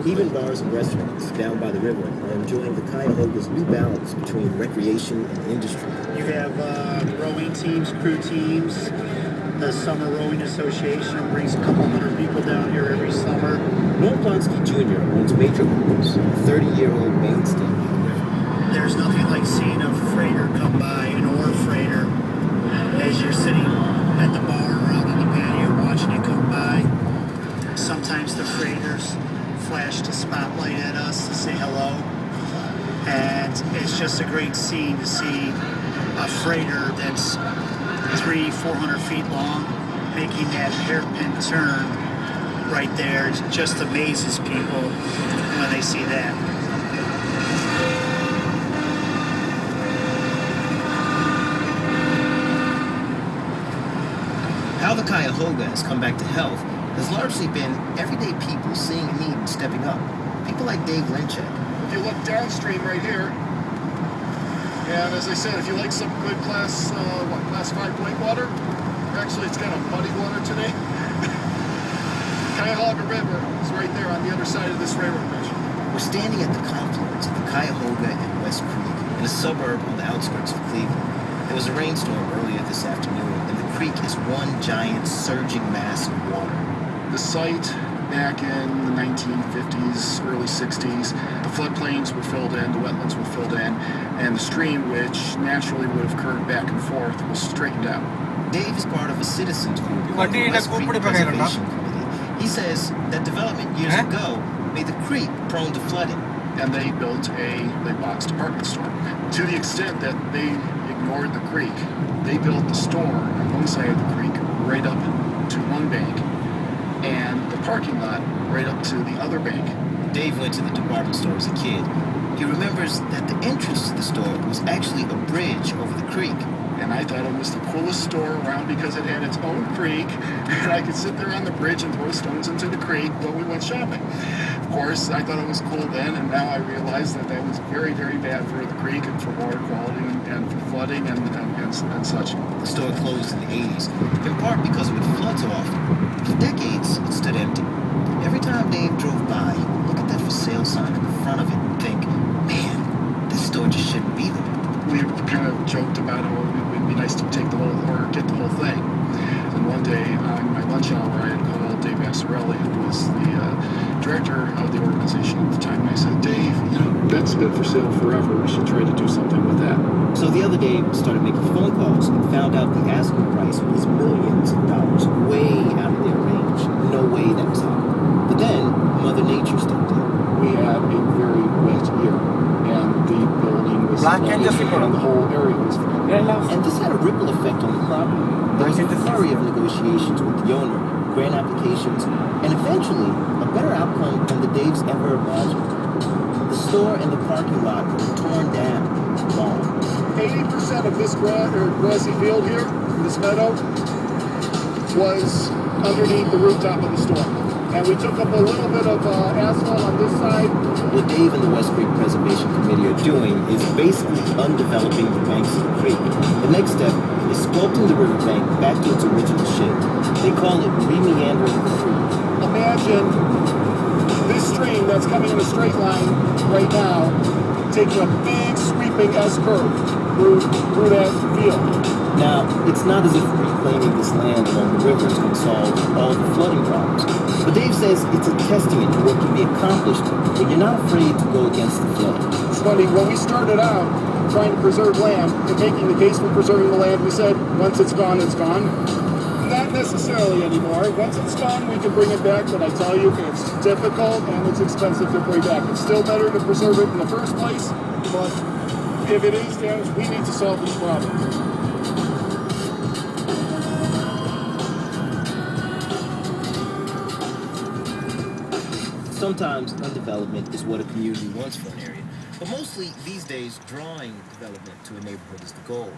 Even bars and restaurants down by the river are enjoying the Cuyahoga's new balance between recreation and industry. You have rowing teams, crew teams. The Summer Rowing Association brings a couple hundred people down here every summer. Norm Blonsky Jr. owns Major Boats, a 30-year-old mainstay of the river. There's nothing like seeing a freighter come by, an ore freighter, as you're sitting at the bar or out on the patio watching it come by. Sometimes the freighters flash the spotlight at us to say hello. And it's just a great scene to see a freighter that's 300-400 feet long making that hairpin turn right there. It just amazes people when they see that. How the Cuyahoga has come back to health has largely been everyday people seeing a need and stepping up. People like Dave Lynchek. If you look downstream right here, and as I said, if you like some good class 5 whitewater, actually it's kind of muddy water today. Cuyahoga River is right there on the other side of this railroad bridge. We're standing at the confluence of the Cuyahoga and West Creek in a suburb on the outskirts of Cleveland. There was a rainstorm earlier this afternoon, and the creek is one giant surging mass of water. The site, back in the 1950s, early 60s, the floodplains were filled in, the wetlands were filled in, and the stream, which naturally would have curved back and forth, was straightened out. Dave is part of a citizens group called the West Creek Preservation Committee. He says that development years ago made the creek prone to flooding. And they built a big box department store. To the extent that they ignored the creek, they built the store on one side of the creek right up to one bank, and the parking lot right up to the other bank. Dave went to the department store as a kid. He remembers that the entrance to the store was actually a bridge over the creek. And I thought it was the coolest store around because it had its own creek, and I could sit there on the bridge and throw stones into the creek while we went shopping. Of course, I thought it was cool then, and now I realize that that was very, very bad for the creek and for water quality and for flooding and such. The store closed in the 80s, in part because it would flood so often. For decades, it stood empty. Every time Dave drove by, he would look at that for sale sign in the front of it and think, man, this store just shouldn't be there. We kind of joked about it, it would be nice to take the whole, or get the whole thing. And one day, on my lunch hour, I had called Dave Assarelli, who was the director of the organization at the time, and I said, Dave, that's been for sale forever, we should try to do something with that. So the other day, we started making phone calls and found out the asking price was millions of dollars, way out of their range. No way that was happening. But then, Mother Nature stepped in. We had a very wet year, and the building was flooded, and the whole area was flooded. And this had a ripple effect on the property. There was a flurry of negotiations with the owner, grant applications, and eventually a better outcome than the Daves ever imagined. The store and the parking lot were torn down, gone. 80% of this grassy field here, this meadow, was underneath the rooftop of the store. And we took up a little bit of asphalt on this side. What Dave and the West Creek Preservation Committee are doing is basically undeveloping the banks of the creek. The next step is sculpting the riverbank back to its original shape. They call it remeandering the creek. Imagine this stream that's coming in a straight line right now, taking a big sweeping S-curve through that field. Now, it's not as if reclaiming this land along the river is going to solve all the flooding problems. But Dave says it's a testament to what can be accomplished when you're not afraid to go against the flow. It's funny, when we started out trying to preserve land and making the case for preserving the land, we said, once it's gone, it's gone. Not necessarily anymore. Once it's gone, we can bring it back, but I tell you, it's difficult and it's expensive to bring back. It's still better to preserve it in the first place, but if it is damaged, we need to solve this problem. Sometimes undevelopment is what a community wants for an area, but mostly these days drawing development to a neighborhood is the goal.